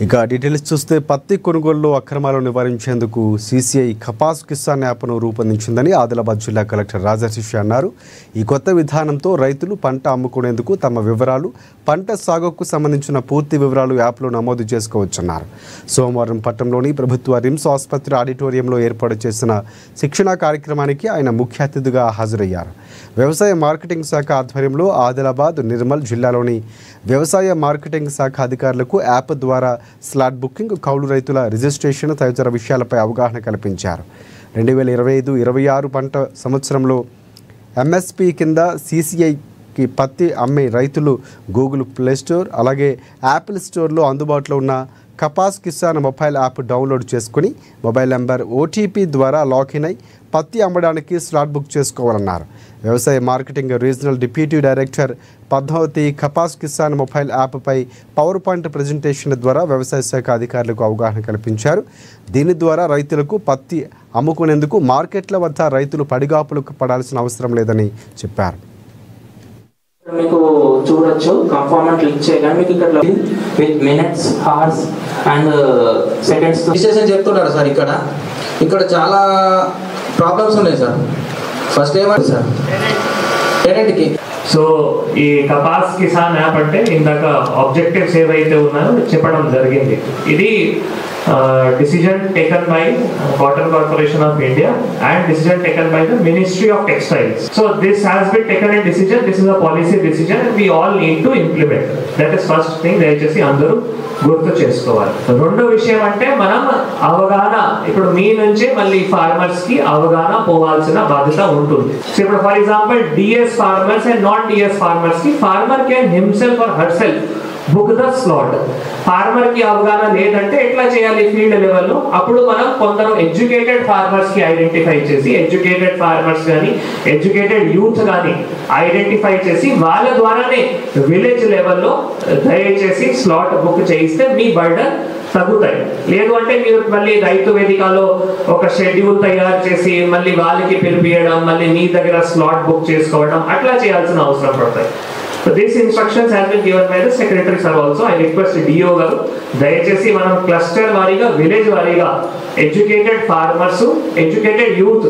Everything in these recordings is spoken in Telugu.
ఇక డీటెయిల్స్ చూస్తే పత్తి కొనుగోలులో అక్రమాలు నివారించేందుకు సీసీఐ కపాస్ కిసాన్ యాప్ను రూపొందించిందని ఆదిలాబాద్ జిల్లా కలెక్టర్ రాజశేషి అన్నారు. ఈ కొత్త విధానంతో రైతులు పంట అమ్ముకునేందుకు తమ వివరాలు, పంట సాగుకు సంబంధించిన పూర్తి వివరాలు యాప్లో నమోదు చేసుకోవచ్చన్నారు. సోమవారం పట్టణంలోని ప్రభుత్వ రిమ్స్ ఆసుపత్రి ఆడిటోరియంలో ఏర్పాటు చేసిన శిక్షణా కార్యక్రమానికి ఆయన ముఖ్య అతిథిగా హాజరయ్యారు. వ్యవసాయ మార్కెటింగ్ శాఖ ఆధ్వర్యంలో ఆదిలాబాద్, నిర్మల్ జిల్లాలోని వ్యవసాయ మార్కెటింగ్ శాఖ అధికారులకు యాప్ ద్వారా స్లాట్ బుకింగ్, కౌలు రైతుల రిజిస్ట్రేషన్ తదితర విషయాలపై అవగాహన కల్పించారు. 2025-26 పంట సంవత్సరంలో ఎంఎస్పీ కింద సీసీఐకి పత్తి అమ్మే రైతులు గూగుల్ ప్లే స్టోర్, అలాగే యాపిల్ స్టోర్లో అందుబాటులో ఉన్న Kapas Kisan mobile app download చేసుకుని మొబైల్ నెంబర్ ఓటీపీ ద్వారా లాగిన్ అయి పత్తి అమ్మడానికి స్లాట్ బుక్ చేసుకోవాలన్నారు. వ్యవసాయ marketing regional deputy director Padmavati Kapas Kisan mobile యాప్పై పవర్ పాయింట్ ప్రజెంటేషన్ ద్వారా వ్యవసాయ శాఖ అధికారులకు అవగాహన కల్పించారు. దీని ద్వారా రైతులకు పత్తి అమ్ముకునేందుకు మార్కెట్ల వద్ద రైతులు పడిగాపులకు పడాల్సిన అవసరం లేదని చెప్పారు. మీకు చూడొచ్చు కన్ఫర్మ్ అని క్లిక్ చేయగానే మీకు ఇక్కడ with minutes, hours and seconds registration చెప్తున్నారు సార్. ఇక్కడ చాలా ప్రాబ్లమ్స్ ఉన్నాయి సార్. ఫస్ట్ ఏమంటే సార్ పేరెంట్కి సో ఈ కపాస్ కిసాన్ యాప్ అంటే ఇందాక ఆబ్జెక్టివ్స్ ఏవైతే ఉన్నాయో చెప్పడం జరిగింది. ఇది decision taken by Cotton Corporation of India and decision taken by the Ministry of Textiles. So this has been taken a decision. This is a policy decision and we all need to implement. That is first thing. దయచేసి అందరూ గుర్తు చేసుకోవాలి. రెండో విషయం అంటే మనం అవగాహన, ఇప్పుడు మీ నుంచి మళ్ళీ ఫార్మర్స్ కి అవగాహన పోవాల్సిన బాధ్యత ఉంటుంది. సో ఇప్పుడు for example DS farmers and non DS farmers కి farmer can himself or herself book the slot. Farmer కి అవగాహన లేదంటే ఎట్లా చేయాలి ఫీల్డ్ లెవెల్లో? అప్పుడు మనం కొందరు ఎడ్యుకేటెడ్ ఫార్మర్స్ కి ఐడెంటిఫై చేసి, ఎడ్యుకేటెడ్ ఫార్మర్స్ కానీ ఎడ్యుకేటెడ్ యూత్ కానీ ఐడెంటిఫై చేసి వాళ్ళ ద్వారానే విలేజ్ లెవెల్లో దయచేసి స్లాట్ బుక్ చేయిస్తే మీ బర్డన్ తగ్గుతాయి. లేదు అంటే మీరు మళ్ళీ రైతు వేదికలో ఒక షెడ్యూల్ తయారు చేసి మళ్ళీ వాళ్ళకి పిలిపియడం, మళ్ళీ మీ దగ్గర స్లాట్ బుక్ చేసుకోవడం అట్లా చేయాల్సిన అవసరం పడతాయి. So these instructions have been given by the secretary sir also. I request DO garu దయచేసి మనం క్లస్టర్ వారీగా, విలేజ్ వారీగా ఎడ్యుకేటెడ్ ఫార్మర్స్, ఎడ్యుకేటెడ్ యూత్,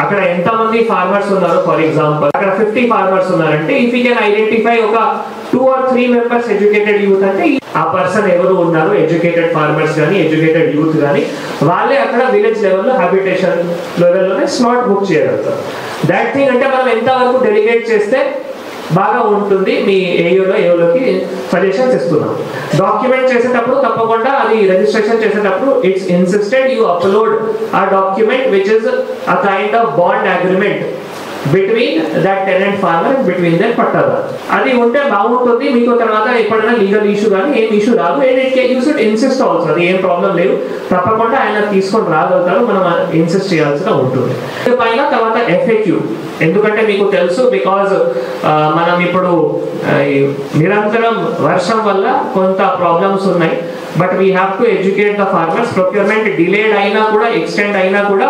అక్కడ ఎంతమంది ఫార్మర్స్ ఉన్నారు, ఫర్ ఎగ్జాంపుల్ అక్కడ 50 ఫార్మర్స్ ఉన్నారంటే ఇఫ్ యూ కెన్ ఐడెంటిఫై ఒక 2 or 3 మెంబర్స్ ఎడ్యుకేటెడ్ యూత్ అంటే ఆ పర్సన్ ఎవరు ఉన్నారు, ఎడ్యుకేటెడ్ ఫార్మర్స్ కానీ ఎడ్యుకేటెడ్ యూత్ కానీ వాళ్ళే అక్కడ విలేజ్ లెవెల్లో హ్యాబిటేషన్ లెవెల్లోనే స్లాట్ బుక్ చేయగలుగుతారు. దాట్ థింగ్ అంటే మనం ఎంతవరకు డెలిగేట్ చేస్తే బాగా ఉంటుంది మీ ఏయోలోకి సజెషన్స్ ఇస్తున్నాం. డాక్యుమెంట్ చేసేటప్పుడు తప్పకుండా అది రిజిస్ట్రేషన్ చేసేటప్పుడు ఇట్స్ ఇన్సిస్టెడ్ యూ అప్లోడ్ ఆ document which is a kind of bond agreement between that tenant farmer and between that pattadar. అది ఉంటే బాగుంటుంది. మీకు తర్వాత ఎప్పుడైనా లీగల్ ఇష్యూ కానీ ఏం ఇష్యూ రాదు. You should insist also. అది ఏం ప్రాబ్లం లేదు, తప్పకుండా ఆయన తీసుకొని రాగలుగుతారు. మనం ఇన్సిస్ట్ చేయాల్సిన ఉంటుంది. పైన తర్వాత FAQ, ఎందుకంటే మీకు తెలుసు బికాజ్ మనం ఇప్పుడు నిరంతరం వర్షం వల్ల కొంత ప్రాబ్లమ్స్ ఉన్నాయి. But we have to educate the farmers. Procurement delayed అయినా కూడా, ఎక్స్టెండ్ అయినా కూడా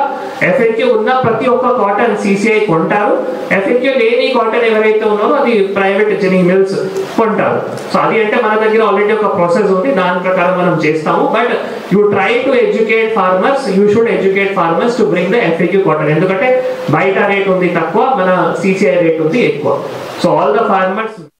FAQ ఉన్న ప్రతి ఒక్క కాటన్ CCI కొంటారు. FAQ లేని కాటన్ ఎవరైతే ఉన్నారో అది ప్రైవేట్ జిన్నింగ్ మిల్స్ కొంటారు. సో అది అంటే మన దగ్గర ఆల్రెడీ ఒక ప్రాసెస్ ఉంది, దాని ప్రకారం మనం చేస్తాము. But you try to educate farmers, you should educate farmers to bring the FAQ cotton. ఎందుకంటే బయట రేట్ ఉంది తక్కువ, మన CCI రేట్ ఉంది ఎక్కువ. So all the farmers